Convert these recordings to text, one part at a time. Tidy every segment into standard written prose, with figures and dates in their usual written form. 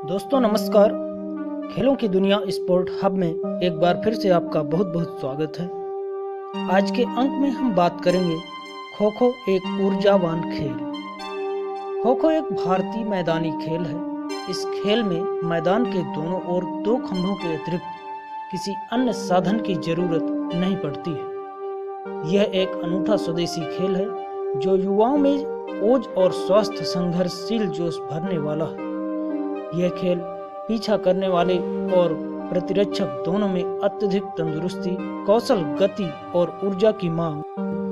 दोस्तों नमस्कार। खेलों की दुनिया स्पोर्ट हब में एक बार फिर से आपका बहुत बहुत स्वागत है। आज के अंक में हम बात करेंगे खो खो एक ऊर्जावान खेल। खो खो एक भारतीय मैदानी खेल है। इस खेल में मैदान के दोनों ओर दो खंभों के अतिरिक्त किसी अन्य साधन की जरूरत नहीं पड़ती है। यह एक अनूठा स्वदेशी खेल है जो युवाओं में ओज और स्वास्थ्य संघर्षशील जोश भरने वाला है। यह खेल पीछा करने वाले और प्रतिरक्षक दोनों में अत्यधिक तंदुरुस्ती, कौशल, गति और ऊर्जा की मांग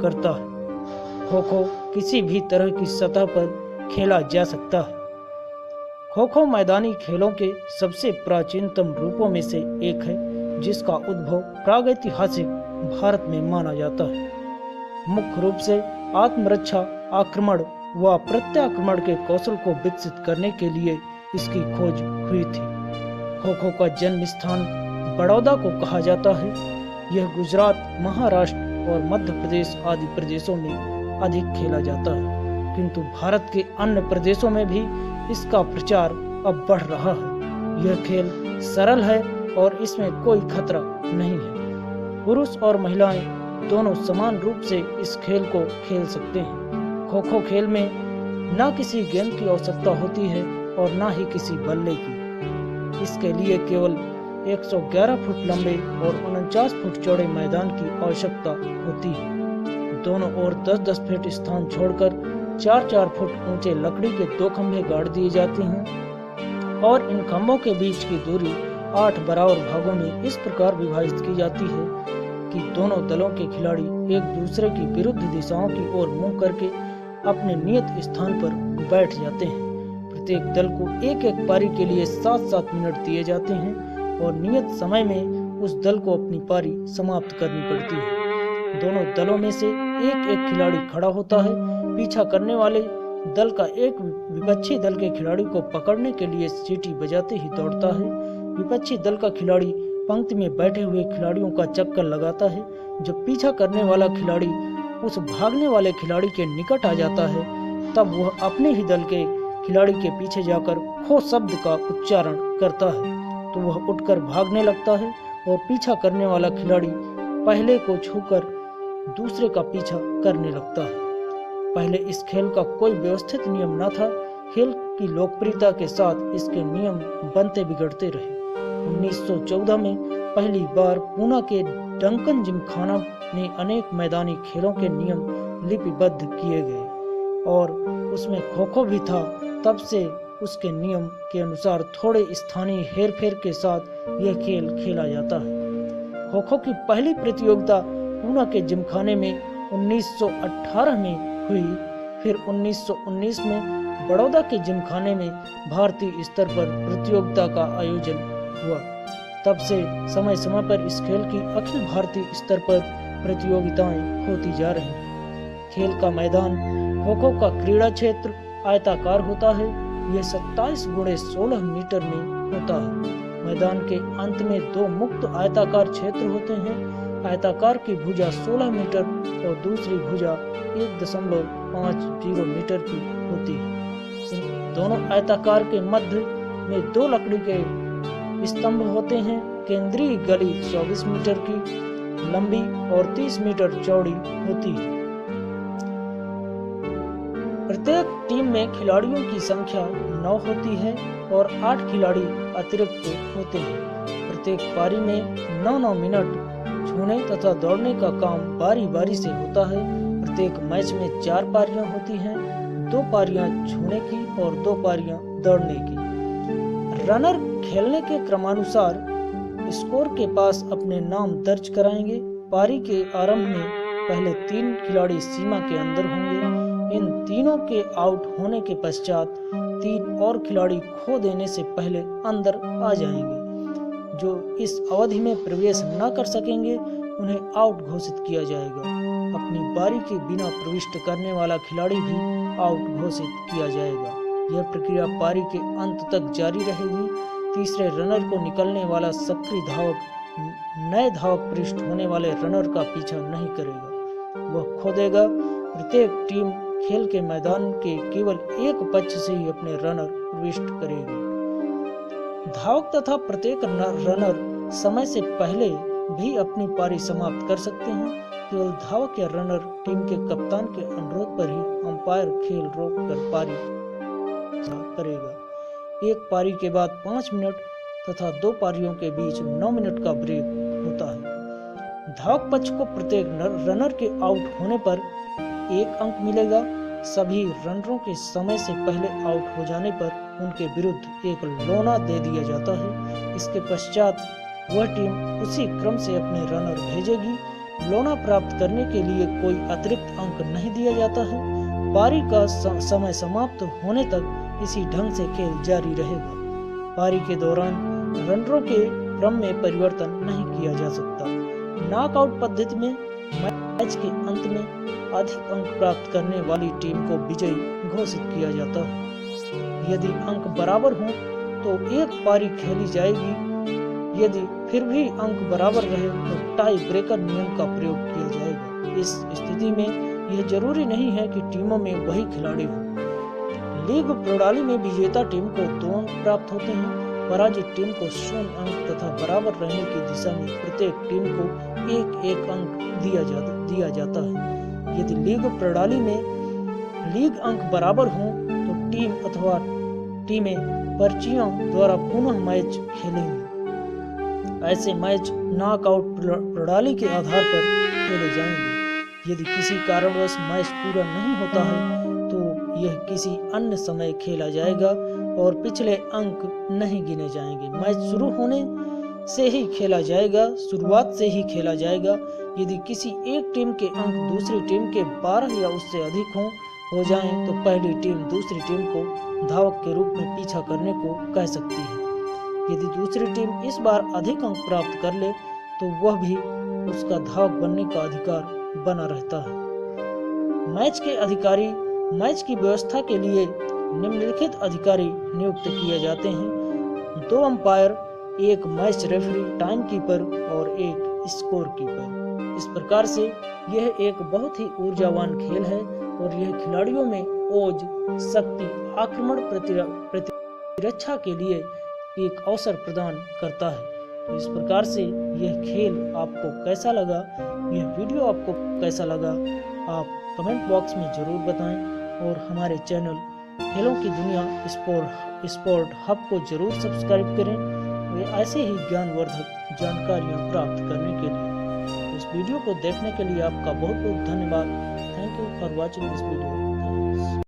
करता है। खो खो किसी भी तरह की सतह पर खेला जा सकता है। खो खो मैदानी खेलों के सबसे प्राचीनतम रूपों में से एक है जिसका उद्भव प्रागैतिहासिक भारत में माना जाता है। मुख्य रूप से आत्मरक्षा, आक्रमण व प्रत्याक्रमण के कौशल को विकसित करने के लिए इसकी खोज हुई थी। खो खो का जन्म स्थान बड़ौदा को कहा जाता है। यह गुजरात, महाराष्ट्र और मध्य प्रदेश आदि प्रदेशों में अधिक खेला जाता है, किंतु भारत के अन्य प्रदेशों में भी इसका प्रचार अब बढ़ रहा है। यह खेल सरल है और इसमें कोई खतरा नहीं है। पुरुष और महिलाएं दोनों समान रूप से इस खेल को खेल सकते हैं। खो खो खेल में न किसी गेंद की आवश्यकता होती है और न ही किसी बल्ले की। इसके लिए केवल 111 फुट लंबे और 49 फुट चौड़े मैदान की आवश्यकता होती है। दोनों ओर 10-10 फीट स्थान छोड़कर 4-4 फुट ऊंचे लकड़ी के दो खंभे गाड़ दिए जाते हैं और इन खंभों के बीच की दूरी 8 बराबर भागों में इस प्रकार विभाजित की जाती है कि दोनों दलों के खिलाड़ी एक दूसरे की विरुद्ध दिशाओं की ओर मुंह करके अपने नियत स्थान पर बैठ जाते हैं। प्रत्येक दल को एक एक पारी के लिए 7-7 मिनट दिए जाते हैं और नियत समय में उस दल को अपनी पारी समाप्त करनी पड़ती है। दोनों दलों में से एक एक खिलाड़ी खड़ा होता है। पीछा करने वाले दल का एक विपक्षी दल के खिलाड़ी को पकड़ने के लिए सीटी बजाते ही दौड़ता है। विपक्षी दल का खिलाड़ी पंक्ति में बैठे हुए खिलाड़ियों का चक्कर लगाता है। जब पीछा करने वाला खिलाड़ी उस भागने वाले खिलाड़ी के निकट आ जाता है तब वह अपने ही दल के खिलाड़ी के पीछे जाकर खो शब्द का उच्चारण करता है तो वह उठकर भागने लगता है और पीछा करने वाला खिलाड़ी पहले को छूकर दूसरे का पीछा करने लगता है। पहले इस खेल का कोई व्यवस्थित नियम न था। खेल की लोकप्रियता के साथ इसके नियम बनते बिगड़ते रहे। 1914 में पहली बार पूना के डंकन जिमखाना ने अनेक मैदानी खेलों के नियम लिपिबद्ध किए गए और उसमें खो खो भी था। तब से उसके नियम के अनुसार थोड़े स्थानीय हेरफेर के साथ यह खेल खेला जाता है। खो खो की पहली प्रतियोगिता पूना के जिमखाने में 1918 में हुई। फिर 1919 में बड़ौदा के जिमखाने में भारतीय स्तर पर प्रतियोगिता का आयोजन हुआ। तब से समय समय पर इस खेल की अखिल भारतीय स्तर पर प्रतियोगिताएं होती जा रही हैं। खेल का मैदान खो खो का क्रीड़ा क्षेत्र आयताकार होता है। यह 27x16 मीटर में होता है। मैदान के अंत में दो मुक्त आयताकार क्षेत्र होते हैं। आयताकार की भुजा 16 मीटर और दूसरी भुजा 1.50 मीटर की होती है। इन दोनों आयताकार के मध्य में दो लकड़ी के स्तंभ होते हैं। केंद्रीय गली 24 मीटर की लंबी और 30 मीटर चौड़ी होती है। प्रत्येक टीम में खिलाड़ियों की संख्या 9 होती है और 8 खिलाड़ी अतिरिक्त होते हैं। प्रत्येक पारी में 9-9 मिनट छूने तथा दौड़ने का काम बारी बारी से होता है। प्रत्येक मैच में 4 पारियां होती हैं, 2 पारियां छूने की और 2 पारियां दौड़ने की। रनर खेलने के क्रमानुसार स्कोर के पास अपने नाम दर्ज कराएंगे। पारी के आरंभ में पहले 3 खिलाड़ी सीमा के अंदर होंगे। इन तीनों के आउट होने के पश्चात 3 और खिलाड़ी खो देने से पहले अंदर आ जाएंगे। जो इस अवधि में प्रवेश न कर सकेंगे उन्हें आउट घोषित किया जाएगा। अपनी बारी के बिना प्रविष्ट करने वाला खिलाड़ी भी आउट घोषित किया जाएगा। यह प्रक्रिया पारी के अंत तक जारी रहेगी। तीसरे रनर को निकलने वाला सक्रिय धावक नए धावक पृष्ठ होने वाले रनर का पीछा नहीं करेगा, वह खो देगा। प्रत्येक टीम खेल के मैदान के केवल एक पक्ष से ही अपने रनर प्रविष्ट करेगी। धावक तथा प्रत्येक रनर समय से पहले भी अपनी पारी समाप्त कर सकते हैं। केवल धावक या रनर टीम के कप्तान के अनुरोध पर ही अंपायर खेल रोककर पारी करेगा। एक पारी के बाद 5 मिनट तथा 2 पारियों के बीच 9 मिनट का ब्रेक होता है। धावक पक्ष को प्रत्येक रनर के आउट होने पर 1 अंक मिलेगा। सभी रनरों के समय से पहले आउट हो जाने पर उनके विरुद्ध एक लोना दे दिया जाता है। इसके पश्चात वह टीम उसी क्रम से अपने रनर भेजेगी। लोना प्राप्त करने के लिए कोई अतिरिक्त अंक नहीं दिया जाता है। पारी का समय समाप्त होने तक इसी ढंग से खेल जारी रहेगा। पारी के दौरान रनरों के क्रम में परिवर्तन नहीं किया जा सकता। नॉकआउट पद्धति में मैच के अंत में अधिक अंक प्राप्त करने वाली टीम को विजयी घोषित किया जाता है। यदि अंक बराबर हों तो एक पारी खेली जाएगी। यदि फिर भी अंक बराबर रहे तो टाई ब्रेकर नियम का प्रयोग किया जाएगा। इस स्थिति में यह जरूरी नहीं है कि टीमों में वही खिलाड़ी हो। लीग प्रणाली में विजेता टीम को 2 अंक प्राप्त होते हैं। पराजित टीम को 0 अंक तथा बराबर रहने की दिशा में प्रत्येक टीम को 1-1 अंक दिया जाता है। यदि लीग प्रणाली में लीग अंक बराबर हों तो टीम अथवा टीमें पर्चियों द्वारा पुनः मैच खेलेंगे। ऐसे मैच नॉकआउट प्रणाली के आधार पर खेले जाएंगे। यदि किसी कारणवश मैच पूरा नहीं होता है तो यह किसी अन्य समय खेला जाएगा और पिछले अंक नहीं गिने जाएंगे। मैच शुरू होने से ही खेला जाएगा, शुरुआत से ही खेला जाएगा। यदि किसी एक टीम के अंक दूसरी टीम के 12 या उससे अधिक हो जाएं तो पहली टीम दूसरी टीम को धावक के रूप में पीछा करने को कह सकती है। यदि दूसरी टीम इस बार अधिक अंक प्राप्त कर ले तो वह भी उसका धावक बनने का अधिकार बना रहता है। मैच के अधिकारी मैच की व्यवस्था के लिए निम्नलिखित अधिकारी नियुक्त किए जाते हैं: 2 umpire, 1 match referee, time keeper और 1 स्कोर कीपर। इस प्रकार से यह एक बहुत ही ऊर्जावान खेल है और यह खिलाड़ियों में ओज, शक्ति, आक्रमण प्रतिरक्षा के लिए एक अवसर प्रदान करता है। तो इस प्रकार से यह खेल आपको कैसा लगा, यह वीडियो आपको कैसा लगा, आप कमेंट बॉक्स में जरूर बताएं और हमारे चैनल खेलों की दुनिया स्पोर्ट हब को जरूर सब्सक्राइब करें और ऐसे ही ज्ञानवर्धक जानकारियां प्राप्त करने के लिए। इस वीडियो को देखने के लिए आपका बहुत बहुत धन्यवाद। Thank you for watching this video.